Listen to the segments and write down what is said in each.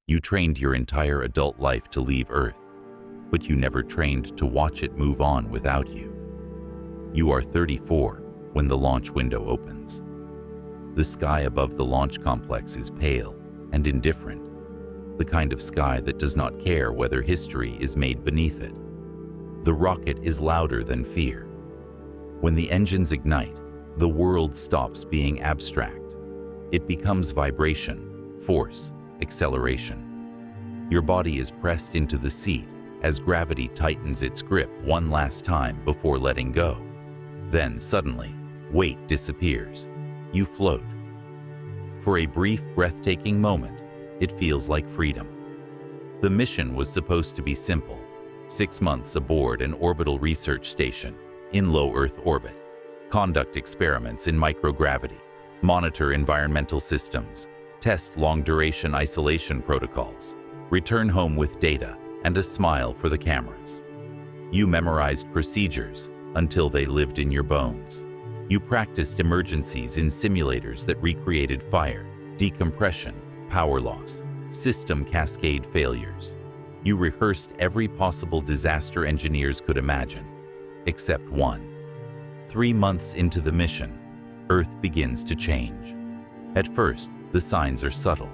You trained your entire adult life to leave Earth, but you never trained to watch it move on without you. You are 34 when the launch window opens. The sky above the launch complex is pale and indifferent, the kind of sky that does not care whether history is made beneath it. The rocket is louder than fear. When the engines ignite, the world stops being abstract. It becomes vibration, force, acceleration. Your body is pressed into the seat as gravity tightens its grip one last time before letting go. Then suddenly, weight disappears. You float. For a brief, breathtaking moment, it feels like freedom. The mission was supposed to be simple: 6 months aboard an orbital research station in low Earth orbit, conduct experiments in microgravity, monitor environmental systems, test long-duration isolation protocols, return home with data and a smile for the cameras. You memorized procedures until they lived in your bones. You practiced emergencies in simulators that recreated fire, decompression, power loss, system cascade failures. You rehearsed every possible disaster engineers could imagine, except one. 3 months into the mission, Earth begins to change. At first, the signs are subtle.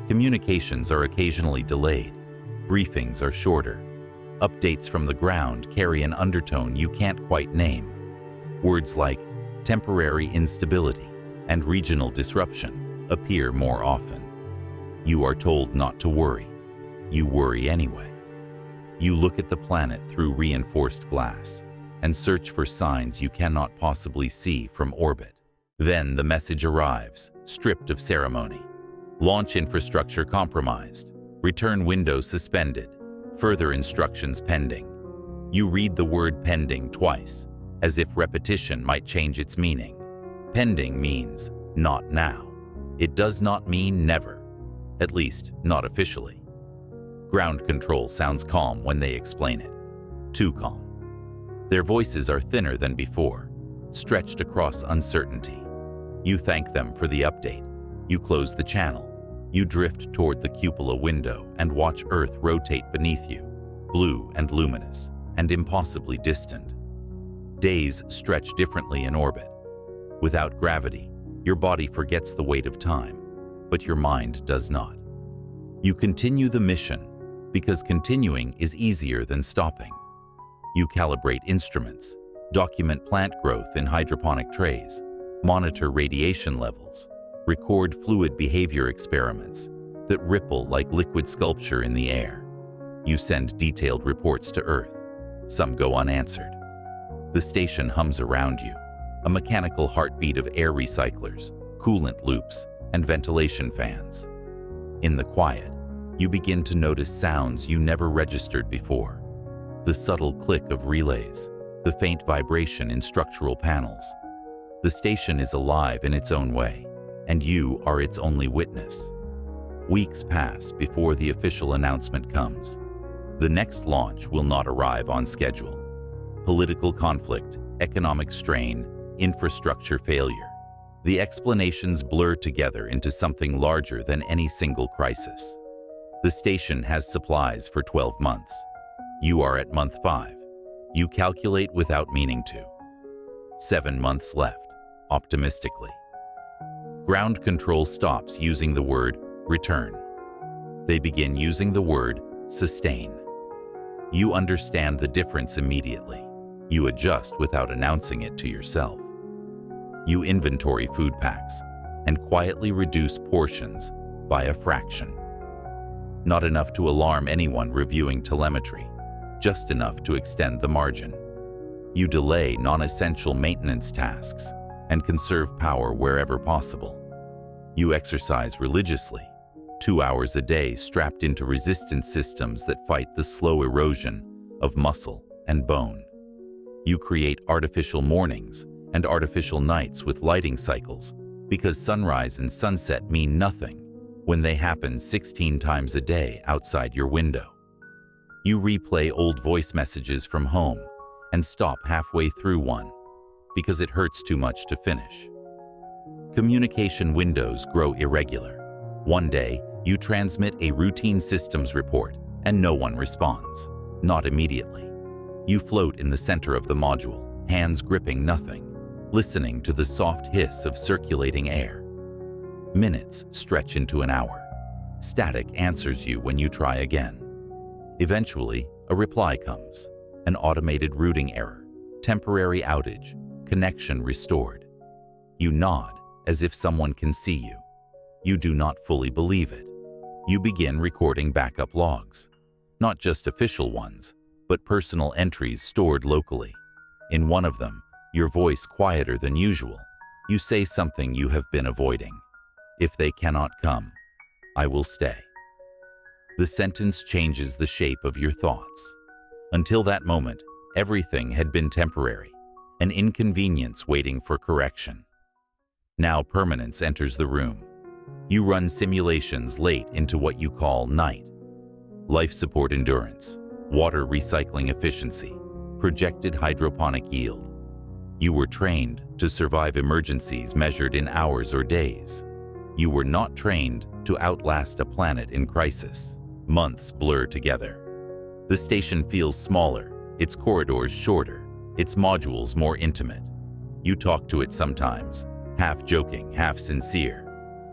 Communications are occasionally delayed. Briefings are shorter. Updates from the ground carry an undertone you can't quite name. Words like temporary instability and regional disruption appear more often. You are told not to worry. You worry anyway. You look at the planet through reinforced glass and search for signs you cannot possibly see from orbit. Then the message arrives, stripped of ceremony. Launch infrastructure compromised. Return window suspended. Further instructions pending. You read the word pending twice, as if repetition might change its meaning. Pending means not now. It does not mean never, at least not officially. Ground control sounds calm when they explain it. Too calm. Their voices are thinner than before, stretched across uncertainty. You thank them for the update. You close the channel. You drift toward the cupola window and watch Earth rotate beneath you, blue and luminous, and impossibly distant. Days stretch differently in orbit. Without gravity, your body forgets the weight of time, but your mind does not. You continue the mission because continuing is easier than stopping. You calibrate instruments, document plant growth in hydroponic trays, monitor radiation levels, record fluid behavior experiments that ripple like liquid sculpture in the air. You send detailed reports to Earth. Some go unanswered. The station hums around you, a mechanical heartbeat of air recyclers, coolant loops, and ventilation fans. In the quiet, you begin to notice sounds you never registered before. The subtle click of relays, the faint vibration in structural panels. The station is alive in its own way, and you are its only witness. Weeks pass before the official announcement comes. The next launch will not arrive on schedule. Political conflict, economic strain, infrastructure failure. The explanations blur together into something larger than any single crisis. The station has supplies for 12 months. You are at month 5. You calculate without meaning to. 7 months left, optimistically. Ground control stops using the word return. They begin using the word sustain. You understand the difference immediately. You adjust without announcing it to yourself. You inventory food packs and quietly reduce portions by a fraction. Not enough to alarm anyone reviewing telemetry, just enough to extend the margin. You delay non-essential maintenance tasks and conserve power wherever possible. You exercise religiously, 2 hours a day strapped into resistance systems that fight the slow erosion of muscle and bone. You create artificial mornings and artificial nights with lighting cycles because sunrise and sunset mean nothing when they happen 16 times a day outside your window. You replay old voice messages from home and stop halfway through one because it hurts too much to finish. Communication windows grow irregular. One day, You transmit a routine systems report, and no one responds. Not immediately. You float in the center of the module, hands gripping nothing, listening to the soft hiss of circulating air. Minutes stretch into an hour. Static answers you when you try again. Eventually, a reply comes. An automated routing error, temporary outage, connection restored. You nod as if someone can see you. You do not fully believe it. You begin recording backup logs. Not just official ones, but personal entries stored locally. In one of them, your voice quieter than usual, you say something you have been avoiding. If they cannot come, I will stay. The sentence changes the shape of your thoughts. Until that moment, everything had been temporary, an inconvenience waiting for correction. Now permanence enters the room. You run simulations late into what you call night. Life support endurance, water recycling efficiency, projected hydroponic yield. You were trained to survive emergencies measured in hours or days. You were not trained to outlast a planet in crisis. Months blur together. The station feels smaller, its corridors shorter, its modules more intimate. You talk to it sometimes, half joking, half sincere.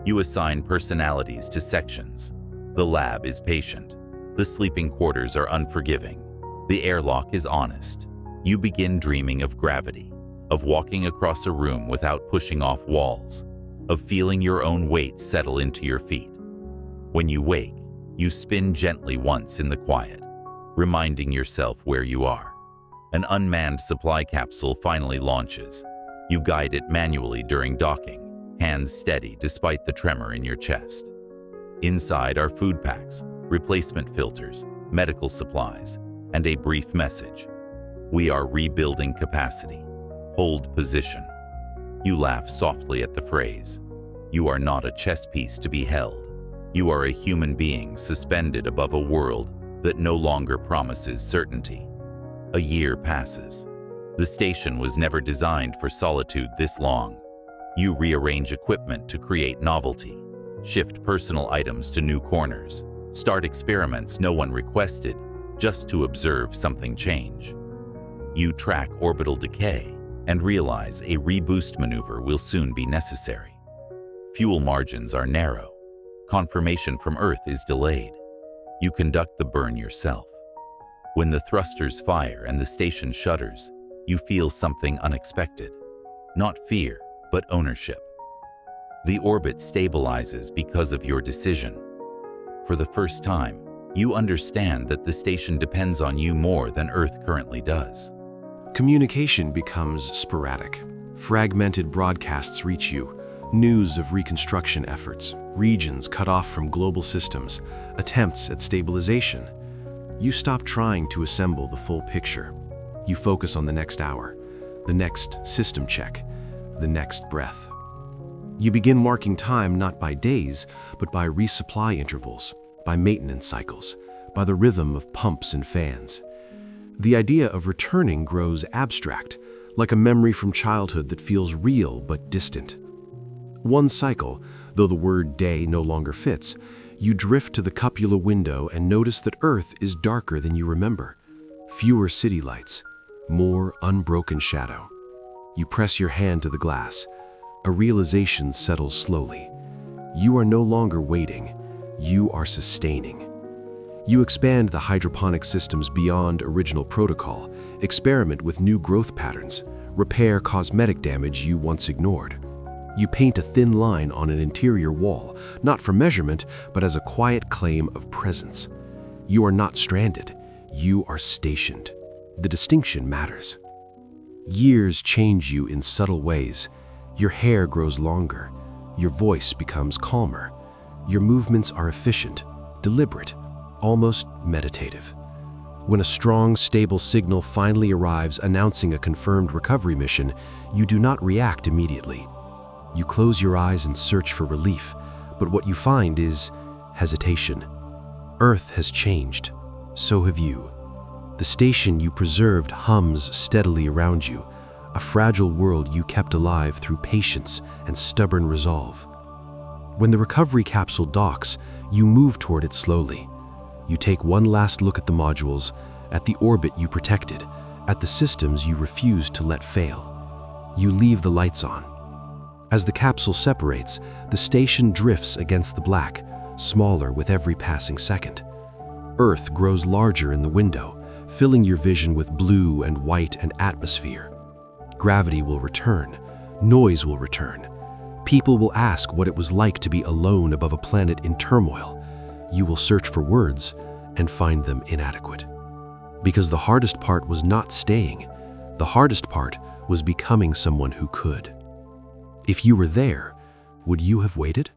You assign personalities to sections. The lab is patient. The sleeping quarters are unforgiving. The airlock is honest. You begin dreaming of gravity, of walking across a room without pushing off walls, of feeling your own weight settle into your feet. When you wake, you spin gently once in the quiet, reminding yourself where you are. An unmanned supply capsule finally launches. You guide it manually during docking, hands steady despite the tremor in your chest. Inside are food packs, replacement filters, medical supplies, and a brief message. We are rebuilding capacity. Hold position. You laugh softly at the phrase. You are not a chess piece to be held. You are a human being suspended above a world that no longer promises certainty. A year passes. The station was never designed for solitude this long. You rearrange equipment to create novelty, shift personal items to new corners, start experiments no one requested just to observe something change. You track orbital decay and realize a reboost maneuver will soon be necessary. Fuel margins are narrow. Confirmation from Earth is delayed. You conduct the burn yourself. When the thrusters fire and the station shudders, you feel something unexpected. Not fear, but ownership. The orbit stabilizes because of your decision. For the first time, you understand that the station depends on you more than Earth currently does. Communication becomes sporadic. Fragmented broadcasts reach you, news of reconstruction efforts, regions cut off from global systems, attempts at stabilization. You stop trying to assemble the full picture. You focus on the next hour, the next system check, the next breath. You begin marking time not by days, but by resupply intervals, by maintenance cycles, by the rhythm of pumps and fans. The idea of returning grows abstract, like a memory from childhood that feels real but distant. One cycle, though the word day no longer fits, you drift to the cupola window and notice that Earth is darker than you remember. Fewer city lights, more unbroken shadow. You press your hand to the glass. A realization settles slowly. You are no longer waiting. You are sustaining. You expand the hydroponic systems beyond original protocol, experiment with new growth patterns, repair cosmetic damage you once ignored. You paint a thin line on an interior wall, not for measurement, but as a quiet claim of presence. You are not stranded. You are stationed. The distinction matters. Years change you in subtle ways. Your hair grows longer. Your voice becomes calmer. Your movements are efficient, deliberate, almost meditative. When a strong, stable signal finally arrives announcing a confirmed recovery mission, you do not react immediately. You close your eyes and search for relief, but what you find is hesitation. Earth has changed. So have you. The station you preserved hums steadily around you, a fragile world you kept alive through patience and stubborn resolve. When the recovery capsule docks, You move toward it slowly. You take one last look at the modules, at the orbit you protected, at the systems you refused to let fail. You leave the lights on. As the capsule separates, the station drifts against the black, smaller with every passing second. Earth grows larger in the window, filling your vision with blue and white and atmosphere. Gravity will return. Noise will return. People will ask what it was like to be alone above a planet in turmoil. You will search for words and find them inadequate. Because the hardest part was not staying. The hardest part was becoming someone who could. If you were there, would you have waited?